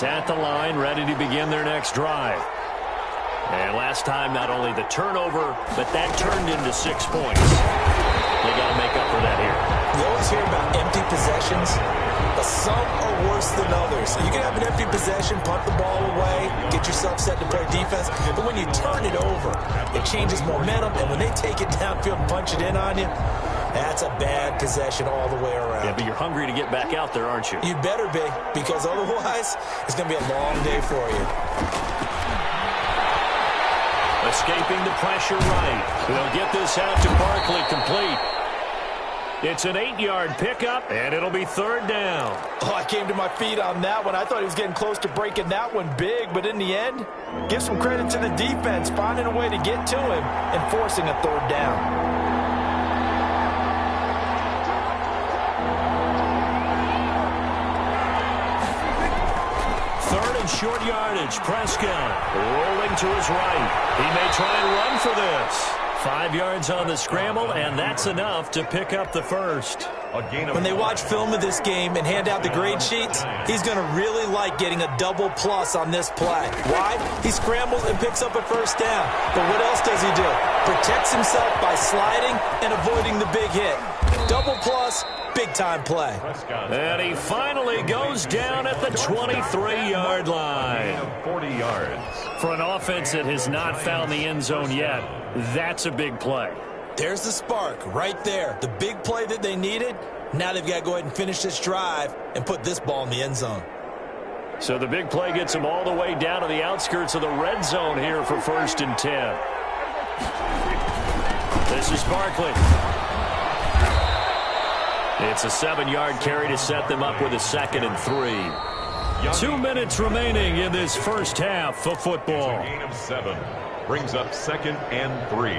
Giants at the line, ready to begin their next drive. And last time, not only the turnover, but that turned into 6 points. They got to make up for that here. You always hear about empty possessions, but some are worse than others. You can have an empty possession, punt the ball away, get yourself set to play defense, but when you turn it over, it changes momentum, and when they take it downfield and punch it in on you, that's a bad possession all the way around. Yeah, but you're hungry to get back out there, aren't you? You better be, because otherwise, it's going to be a long day for you. Escaping the pressure right. They'll get this out to Barkley, complete. It's an 8-yard pickup, and it'll be 3rd down. Oh, I came to my feet on that one. I thought he was getting close to breaking that one big, but in the end, give some credit to the defense, finding a way to get to him and forcing a 3rd down. Short yardage. Prescott rolling to his right. He may try and run for this. 5 yards on the scramble, and that's enough to pick up the first. When they watch film of this game and hand out the grade sheets, he's going to really like getting a double plus on this play. Why? He scrambles and picks up a 1st down. But what else does he do? Protects himself by sliding and avoiding the big hit. Double plus, big-time play. And he finally goes down at the 23-yard line. 40 yards. For an offense that has not found the end zone yet, that's a big play. There's the spark right there. The big play that they needed. Now they've got to go ahead and finish this drive and put this ball in the end zone. So the big play gets them all the way down to the outskirts of the red zone here for 1st and 10. This is Barkley. It's a 7-yard carry to set them up with a 2nd and 3. 2 minutes remaining in this first half of football. It's a gain of 7. Brings up 2nd and 3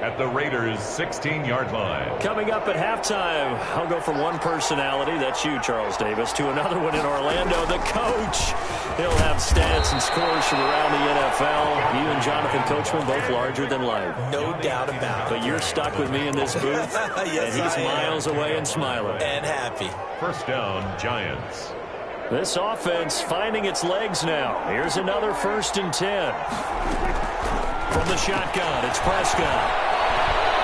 at the Raiders' 16-yard line. Coming up at halftime, I'll go from one personality, that's you, Charles Davis, to another one in Orlando, the coach. He'll have stats and scores from around the NFL. You and Jonathan Coachman, both larger than life. No doubt about it. But you're stuck with me in this booth, yes, and he's miles away and smiling. And happy. 1st down, Giants. This offense finding its legs now. Here's another 1st and 10. From the shotgun, it's Prescott.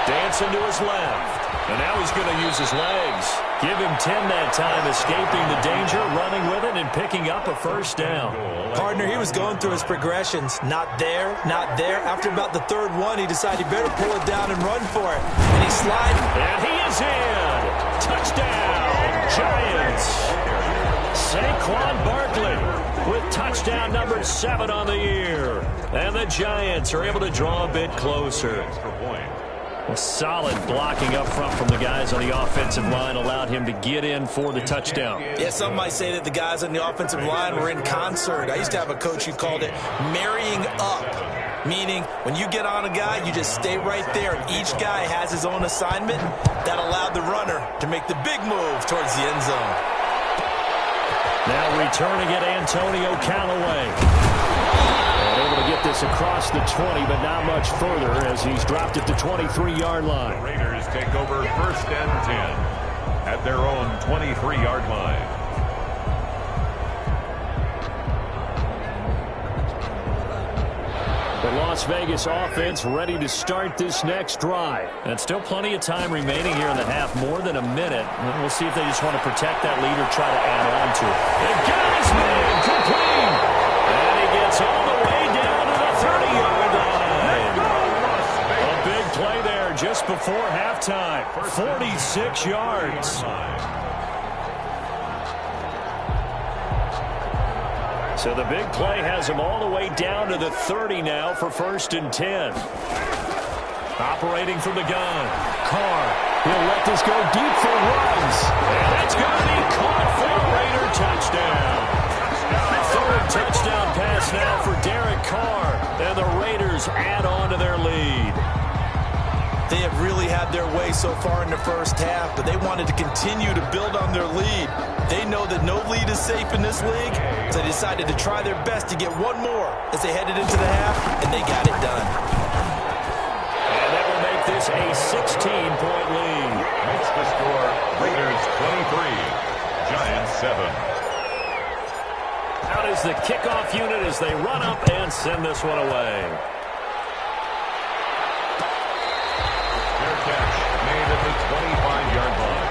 Dancing to his left. And now he's going to use his legs. Give him 10 that time, escaping the danger, running with it, and picking up a 1st down. Partner, he was going through his progressions. Not there, not there. After about the 3rd one, he decided he better pull it down and run for it. And he slided. And he is in. Touchdown, Giants. Saquon Barkley with touchdown number 7 on the year. And the Giants are able to draw a bit closer. A solid blocking up front from the guys on the offensive line allowed him to get in for the touchdown. Yeah, some might say that the guys on the offensive line were in concert. I used to have a coach who called it marrying up, meaning when you get on a guy, you just stay right there, and each guy has his own assignment. That allowed the runner to make the big move towards the end zone. Now returning it, Antonio Callaway. And able to get this across the 20, but not much further as he's dropped it to 23-yard line. The Raiders take over 1st and 10 at their own 23-yard line. The Las Vegas offense ready to start this next drive. And still plenty of time remaining here in the half, more than a minute. And we'll see if they just want to protect that lead or try to add on to it. And got his man complete. And he gets all the way down to the 30-yard line. A big play there just before halftime. 46 yards. So the big play has him all the way down to the 30 now for 1st and 10. Operating from the gun. Carr. He'll let this go deep for runs. And that's going to be caught for a Raider touchdown. 3rd touchdown pass now for Derek Carr. And the Raiders add on to their lead. They have really had their way so far in the first half, but they wanted to continue to build on their lead. They know that no lead is safe in this league, so they decided to try their best to get one more as they headed into the half, and they got it done. And that will make this a 16-point lead. Makes the score Raiders 23, Giants 7. Out is the kickoff unit as they run up and send this one away. Fair catch made at the 25-yard line.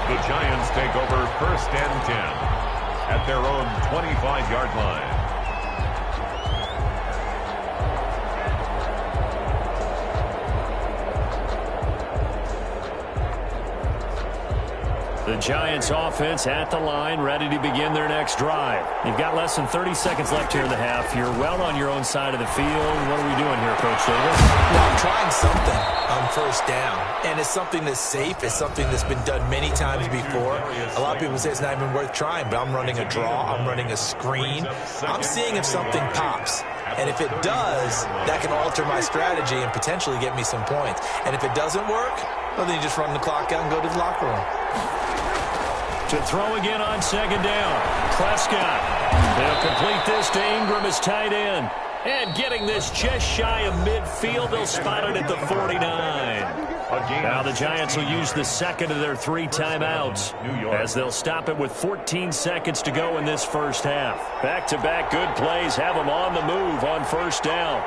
The Giants take over 1st and 10 at their own 25-yard line. The Giants offense at the line, ready to begin their next drive. You've got less than 30 seconds left here in the half. You're well on your own side of the field. What are we doing here, Coach Davis? Well, I'm trying something on 1st down, and it's something that's safe. It's something that's been done many times before. A lot of people say it's not even worth trying, but I'm running a draw. I'm running a screen. I'm seeing if something pops. And if it does, that can alter my strategy and potentially get me some points. And if it doesn't work, well, then you just run the clock out and go to the locker room. To throw again on 2nd down. Prescott. They'll complete this to Ingram as tight end. And getting this just shy of midfield, they'll spot it at the 49. Now the Giants will use the second of their 3 timeouts as they'll stop it with 14 seconds to go in this first half. Back-to-back good plays have them on the move on 1st down.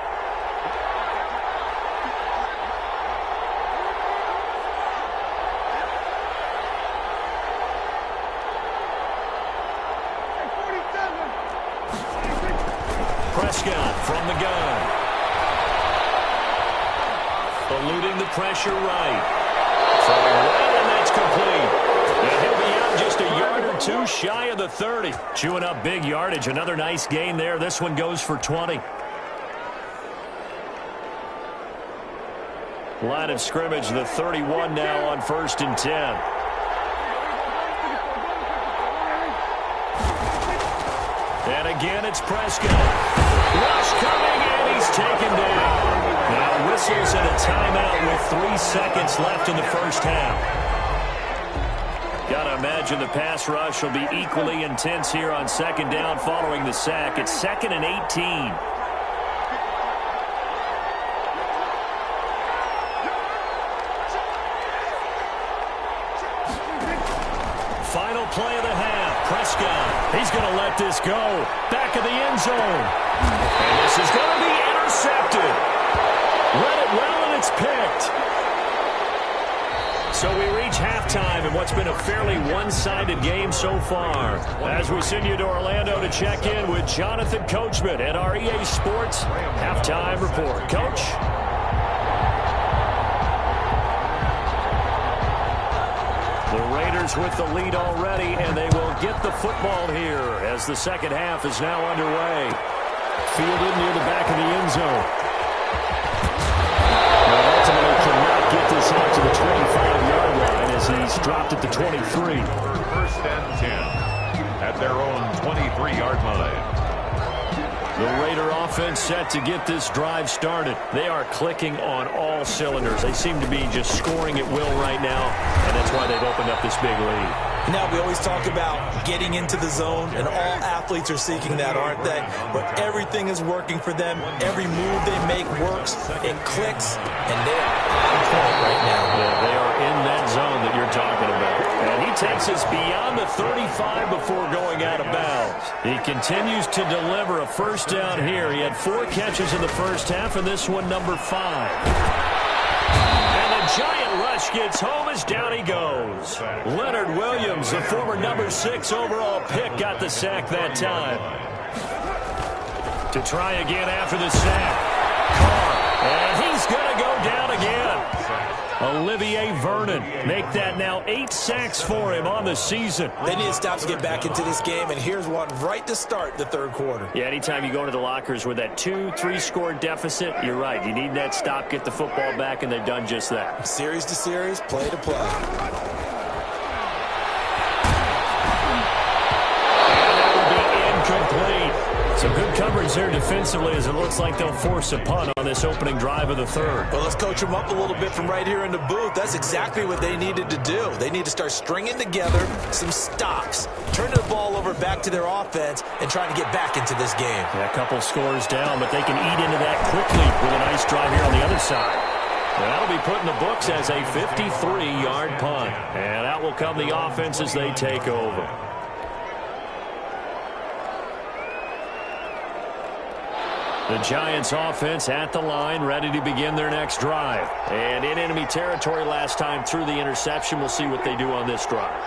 Prescott from the gun. Eluding the pressure right. Throwing right, and that's complete. And he'll be out just a yard or 2 shy of the 30. Chewing up big yardage. Another nice gain there. This one goes for 20. Line of scrimmage, the 31 now on 1st and 10. And again, it's Prescott. Rush coming, and he's taken down. Now whistles and a timeout with 3 seconds left in the first half. Got to imagine the pass rush will be equally intense here on 2nd down following the sack. It's 2nd and 18. Final play of the half. Prescott. He's going to let this go. Back of the end zone. And this is going to be intercepted. Read it well, and it's picked. So we reach halftime in what's been a fairly one-sided game so far. As we send you to Orlando to check in with Jonathan Coachman at our EA Sports Halftime Report. Coach? The Raiders with the lead already, and they will get the football here as the second half is now underway. Fielded near the back of the end zone. Well, ultimately cannot get this out to the 25-yard line as he's dropped at the 23. 1st and 10 at their own 23-yard line. The Raider offense set to get this drive started. They are clicking on all cylinders. They seem to be just scoring at will right now, and that's why they've opened up this big lead. Now, we always talk about getting into the zone, and all athletes are seeking that, aren't they? But everything is working for them. Every move they make works. It clicks, and they're on point right now. Yeah, they are in that zone that you're talking about. And he takes us beyond the 35 before going out of bounds. He continues to deliver a first down here. He had 4 catches in the first half, and this one number 5. Giant rush gets home as down he goes. Leonard Williams, the former number 6 overall pick, got the sack that time. To try again after the sack. Carr, and he's going to go down again. Olivier Vernon make that now 8 sacks for him on the season. They need to stop to get back into this game, and here's one right to start the 3rd quarter. Yeah, anytime you go into the lockers with that 2-3 score deficit, you're right. You need that stop, get the football back, and they've done just that. Series to series, play to play. And that will be incomplete. Some good coverage there defensively as it looks like they'll force a punt on this opening drive of the 3rd. Well, let's coach them up a little bit from right here in the booth. That's exactly what they needed to do. They need to start stringing together some stops, turning the ball over back to their offense, and trying to get back into this game. Yeah, a couple scores down, but they can eat into that quickly with a nice drive here on the other side. Well, that'll be put in the books as a 53-yard punt. And out will come the offense as they take over. The Giants offense at the line, ready to begin their next drive. And in enemy territory last time through the interception. We'll see what they do on this drive.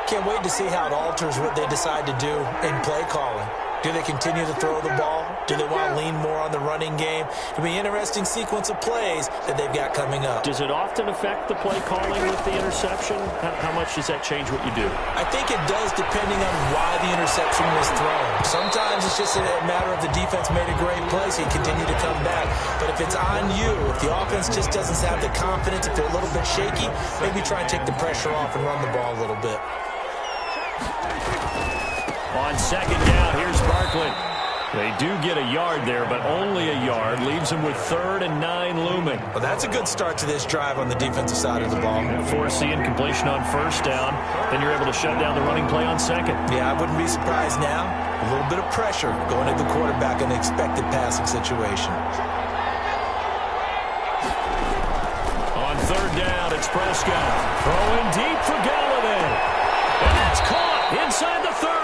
Can't wait to see how it alters what they decide to do in play calling. Do they continue to throw the ball? Do they want to lean more on the running game? It'll be an interesting sequence of plays that they've got coming up. Does it often affect the play calling with the interception? How much does that change what you do? I think it does, depending on why the interception was thrown. Sometimes it's just a matter of the defense made a great play, so you continue to come back. But if it's on you, if the offense just doesn't have the confidence, if they're a little bit shaky, maybe try and take the pressure off and run the ball a little bit. On second down, here's Barkley. They do get a yard there, but only a yard. Leaves them with 3rd and 9 looming. Well, that's a good start to this drive on the defensive side of the ball. Force the incompletion on first down. Then you're able to shut down the running play on second. Yeah, I wouldn't be surprised now. A little bit of pressure going at the quarterback in the expected passing situation. On 3rd down, it's Prescott. Throwing deep for Galladay. And that's caught inside the 30.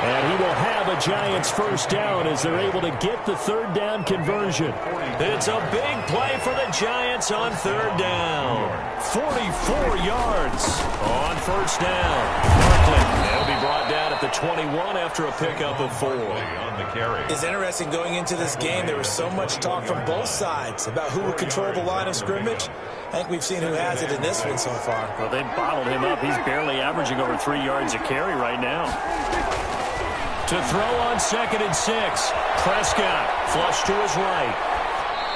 And he will have a Giants first down as they're able to get the 3rd down conversion. It's a big play for the Giants on 3rd down. 44 yards on first down. Barkley, he'll be brought down at the 21 after a pickup of 4. On the carry. It's interesting going into this game. There was so much talk from both sides about who would control the line of scrimmage. I think we've seen who has it in this one so far. Well, they bottled him up. He's barely averaging over 3 yards a carry right now. To throw on 2nd and 6. Prescott flush to his right.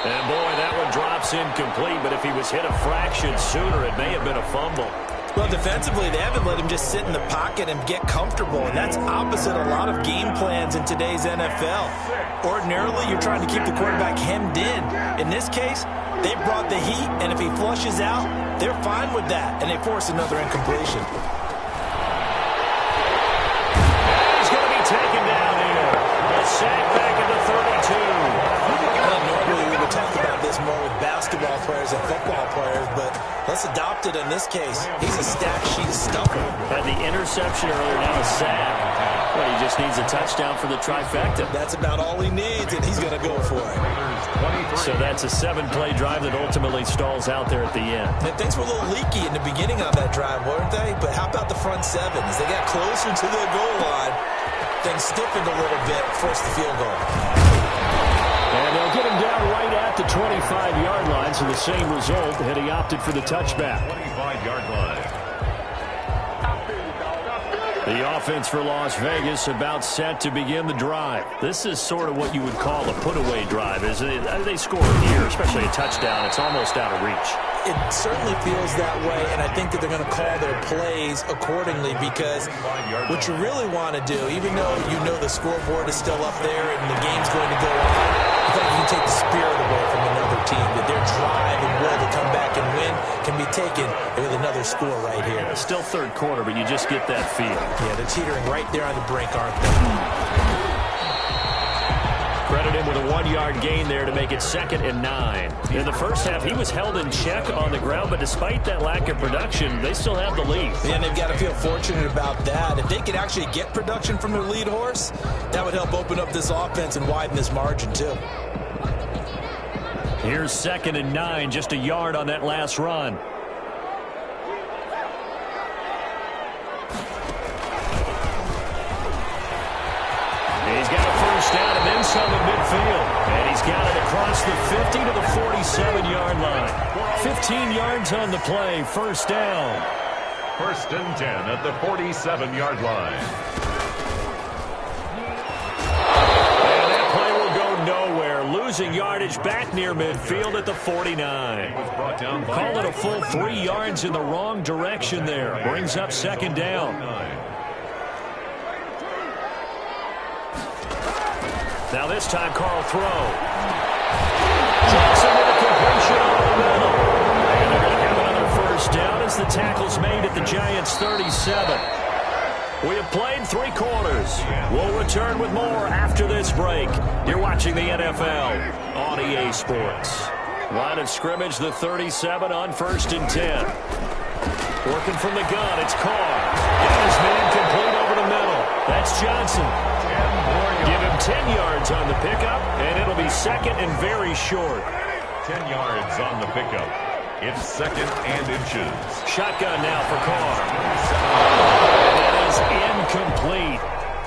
And boy, that one drops incomplete, but if he was hit a fraction sooner, it may have been a fumble. Well, defensively, they haven't let him just sit in the pocket and get comfortable, and that's opposite a lot of game plans in today's NFL. Ordinarily, you're trying to keep the quarterback hemmed in. In this case, they brought the heat, and if he flushes out, they're fine with that, and they force another incompletion. He's going to be taken down here. A sack back at the 32. Normally, we would talk about this more with basketball players and football players, but let's adopt it in this case. He's a stat sheet stuffer. Had the interception earlier, now a sack. Well, he just needs a touchdown for the trifecta. That's about all he needs, and he's going to go for it. So that's a 7-play drive that ultimately stalls out there at the end. And things were a little leaky in the beginning on that drive, weren't they? But how about the front 7? As they got closer to the goal line, things stiffened a little bit, forced the field goal. And they'll get him down right at the 25-yard line, so the same result had he opted for the touchback. 25-yard line. The offense for Las Vegas about set to begin the drive. This is sort of what you would call a put-away drive, isn't it? They score here, especially a touchdown. It's almost out of reach. It certainly feels that way, and I think that they're going to call their plays accordingly because what you really want to do, even though you know the scoreboard is still up there and the game's going to go on, I think you can take the spirit away from another team, that their drive and will to come back and win can be taken with another score right here. It's still 3rd quarter, but you just get that feel. Yeah, they're teetering right there on the brink, aren't they? Credit him with a 1-yard gain there to make it 2nd and 9. In the first half, he was held in check on the ground, but despite that lack of production, they still have the lead. Yeah, and they've got to feel fortunate about that. If they could actually get production from their lead horse, that would help open up this offense and widen this margin, too. Here's 2nd and 9, just a yard on that last run. He's got a first down and then some at midfield. And he's got it across the 50 to the 47-yard line. 15 yards on the play, first down. 1st and 10 at the 47-yard line. And that play will go nowhere. Losing yardage back near midfield at the 49. Call it a full 3 yards in the wrong direction there. Brings up 2nd down. Now this time, Carl throw. Johnson with a completion over the middle. And they're going to have another first down as the tackle's made at the Giants' 37. We have played 3 quarters. We'll return with more after this break. You're watching the NFL on EA Sports. Line of scrimmage, the 37 on 1st and 10. Working from the gun, it's Carr. Got his man complete over the middle. That's Johnson. Give him 10 yards yards on the pickup, and it'll be second and very short. 10 yards on the pickup. It's second and inches. Shotgun now for Carr. That is incomplete.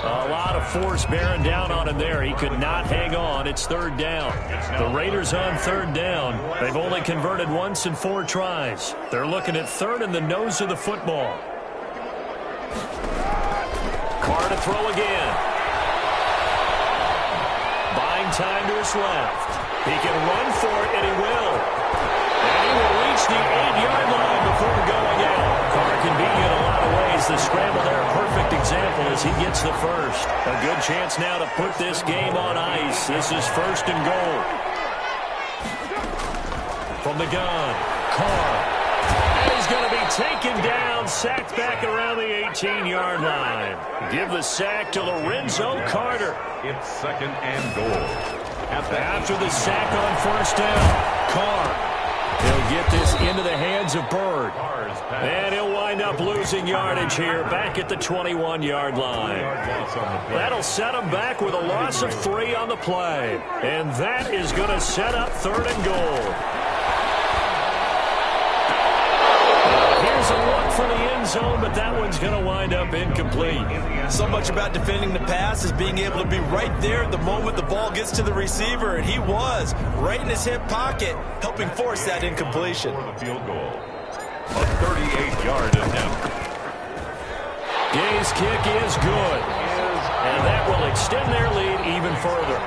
A lot of force bearing down on him there. He could not hang on. It's third down. The Raiders on third down. They've only converted once in 4 tries. They're looking at third in the nose of the football. Carr to throw again. Buying time to his left. He can run for it, and he will. And he will reach the 8-yard line before going out. Carr can beat you in a lot of ways. The scramble there, a perfect example as he gets the first. A good chance now to put this game on ice. This is first and goal. From the gun, Carr. And he's going to be taken down, sacked back around the 18-yard line. Give the sack to Lorenzo Carter. It's second and goal. After the sack on first down, Carr. He'll get this into the hands of Bird. And he'll wind up losing yardage here back at the 21-yard line. That'll set him back with a loss of 3 on the play. And that is going to set up third and goal. Here's a look for the end zone, but that one's going to wind up incomplete. So much about defending the pass is being able to be right there at the moment the ball gets to the receiver, and he was right in his hip pocket, helping force that incompletion. For the field goal. A 38-yard attempt. Gay's kick is good, and that will extend their lead even further.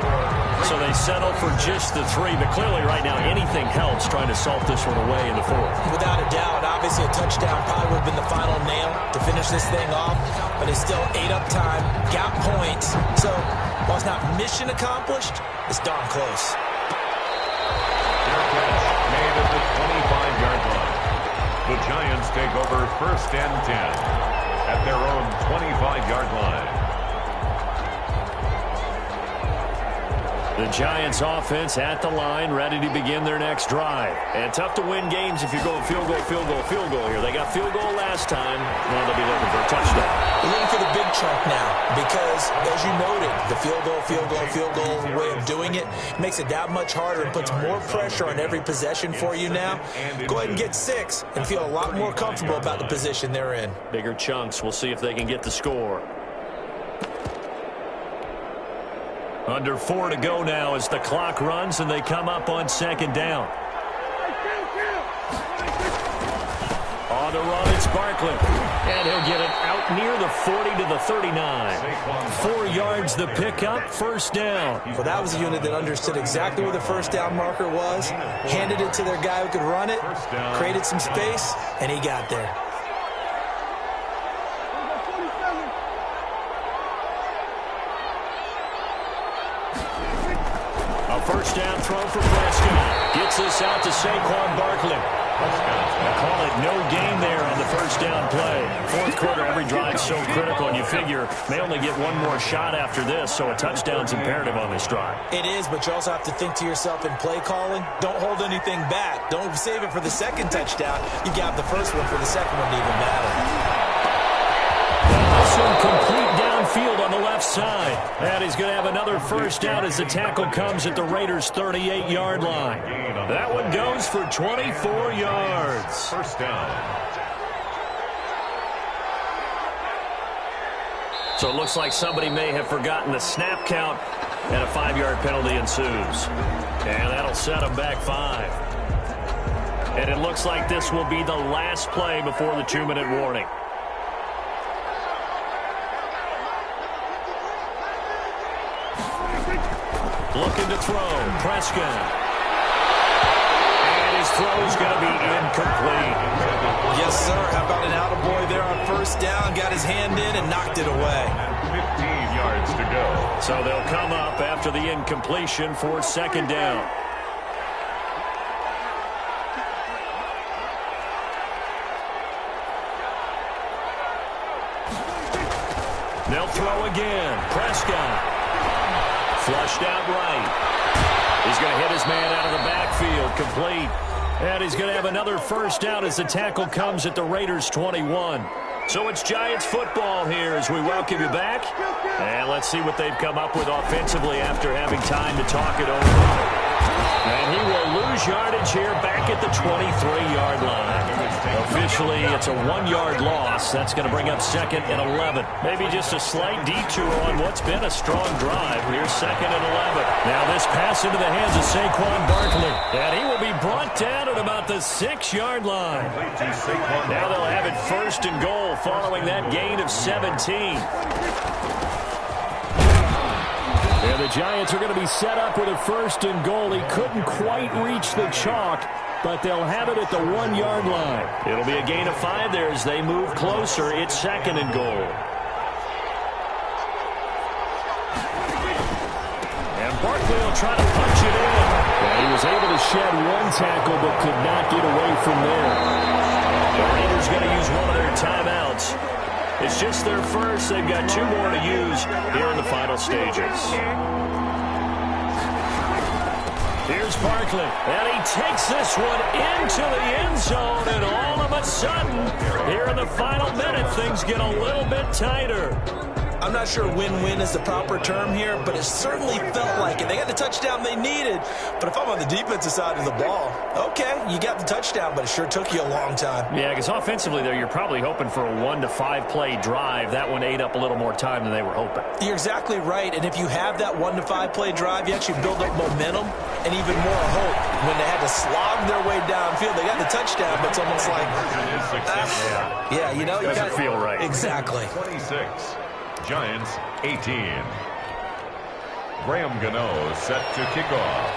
So they settle for just the 3, but clearly right now anything helps trying to salt this one away in the 4th. Without a doubt, obviously a touchdown probably would have been the final nail to finish this thing off, but it's still ate up time, got points. So while it's not mission accomplished, it's darn close. Their catch made at the 25-yard line. The Giants take over first and 10 at their own 25-yard line. The Giants offense at the line, ready to begin their next drive. And tough to win games if you're going field goal, field goal, field goal here. They got field goal last time. Now they'll be looking for a touchdown. They're looking for the big chunk now because, as you noted, the field goal way of doing it makes it that much harder and puts more pressure on every possession for you now. Go ahead and get 6 and feel a lot more comfortable about the position they're in. Bigger chunks. We'll see if they can get the score. Under 4 to go now as the clock runs and they come up on second down. On the run, it's Barkley. And he'll get it out near the 40 to the 39. 4 yards the pickup, first down. Well, that was a unit that understood exactly where the first down marker was, handed it to their guy who could run it, created some space, and he got there. First down throw for Prescott. Gets this out to Saquon Barkley. I call it no gain there on the first down play. 4th quarter, every drive so critical, and you figure they only get one more shot after this, so a touchdown's imperative on this drive. It is, but you also have to think to yourself in play calling, don't hold anything back. Don't save it for the second touchdown. You got the first one for the second one to even matter. This one complete downfield on the left side. And he's going to have another first down as the tackle comes at the Raiders' 38-yard line. That one goes for 24 yards. First down. So it looks like somebody may have forgotten the snap count, and a 5-yard penalty ensues. And that'll set them back 5. And it looks like this will be the last play before the 2-minute warning. Looking to throw. Prescott. And his throw's going to be incomplete. Yes, sir. How about an attaboy there on first down? Got his hand in and knocked it away. 15 yards to go. So they'll come up after the incompletion for second down. They'll throw again. Prescott. Flushed out right. He's going to hit his man out of the backfield. Complete. And he's going to have another first down as the tackle comes at the Raiders' 21. So it's Giants football here as we welcome you back. And let's see what they've come up with offensively after having time to talk it over. And he will lose yardage here back at the 23-yard line. Officially, it's a 1-yard loss. That's going to bring up 2nd and 11. Maybe just a slight detour on what's been a strong drive. Here's 2nd and 11. Now this pass into the hands of Saquon Barkley. And he will be brought down at about the 6-yard line. Now they'll have it 1st and goal following that gain of 17. And the Giants are going to be set up with a 1st and goal. He couldn't quite reach the chalk, but they'll have it at the 1-yard line. It'll be a gain of 5 there as they move closer. It's 2nd and goal. And Barkley will try to punch it in. And he was able to shed 1 tackle but could not get away from there. The Raiders going to use one of their timeouts. It's just their first. They've got 2 more to use here in the final stages. Here's Barkley, and he takes this one into the end zone, and all of a sudden, here in the final minute, things get a little bit tighter. I'm not sure win-win is the proper term here, but it certainly felt like it. They got the touchdown they needed, but if I'm on the defensive side of the ball, okay, you got the touchdown, but it sure took you a long time. Yeah, because offensively, there, you're probably hoping for a 1 to 5 play drive. That one ate up a little more time than they were hoping. You're exactly right, and if you have that 1 to 5 play drive, you actually build up momentum and even more hope. When they had to slog their way downfield, they got the touchdown, but it's almost like, yeah, you know, you doesn't feel right. Exactly. 26. Giants 18. Graham Gano set to kick off.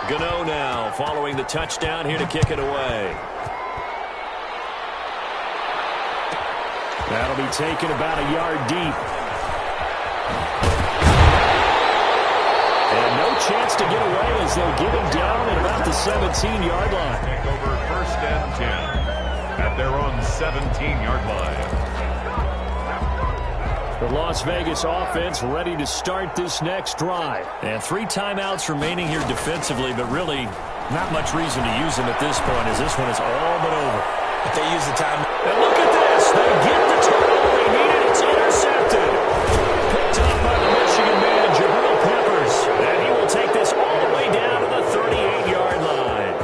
Gano now following the touchdown here to kick it away. That'll be taken about a yard deep. And no chance to get away as they'll get him down at about the 17-yard line. Take over 1st and 10. At their own 17-yard line. The Las Vegas offense ready to start this next drive. And 3 timeouts remaining here defensively, but really not much reason to use them at this point as this one is all but over. If they use the time. And look at this. They get the turnover they needed. It's intercepted. Picked up by the Michigan man, Jabril Peppers. And he will take this all the way down to the 38-yard line.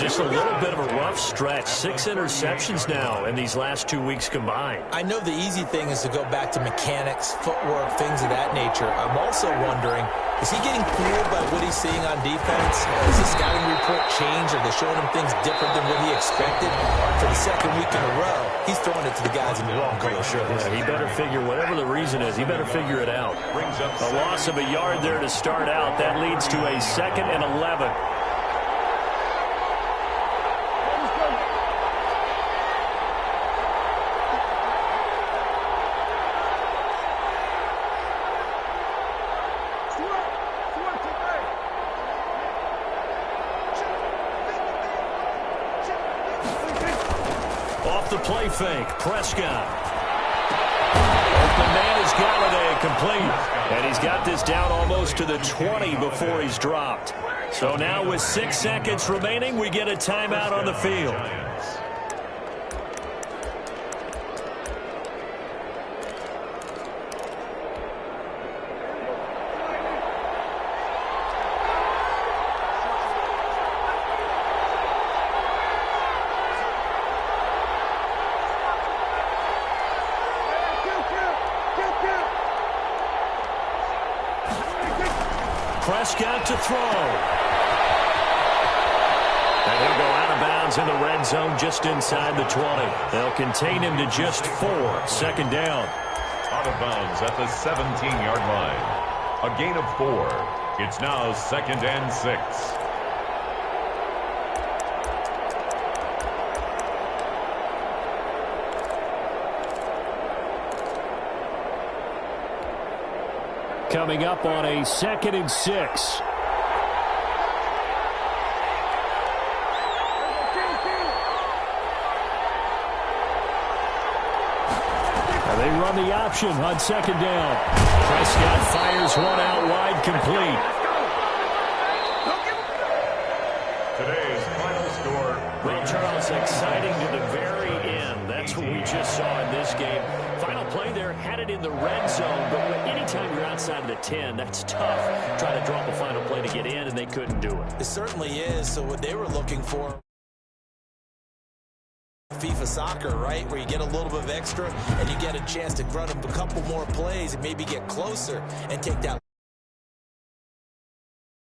Just a little bit of a rough stretch. 6 interceptions now in these last 2 weeks combined. I know the easy thing is to go back to mechanics, footwork, things of that nature. I'm also wondering, is he getting fooled by what he's seeing on defense? Has the scouting report changed? Are they showing him things different than what he expected? For the 2nd week in a row, he's throwing it to the guys in the wrong color shirts. Yeah, he better figure, whatever the reason is, he better figure it out. A loss of a yard there to start out. That leads to a 2nd and 11. The play fake, Prescott. Open man is Galladay, complete. And he's got this down almost to the 20 before he's dropped. So now with 6 seconds remaining, we get a timeout on the field. Prescott to throw. And he'll go out of bounds in the red zone just inside the 20. They'll contain him to just 4. 2nd down. Out of bounds at the 17-yard line. A gain of 4. It's now 2nd and 6. Coming up on a 2nd and 6. And they run the option on 2nd down. Prescott fires one out wide, complete. Today's final score. Well, Charles, exciting to the very end. That's what we just saw in this game. Final play there, had it in the red zone, but anytime you're outside of the 10, that's tough. Try to drop a final play to get in, and they couldn't do it. It certainly is. So what they were looking for, FIFA soccer, right, where you get a little bit of extra and you get a chance to run a couple more plays and maybe get closer and take that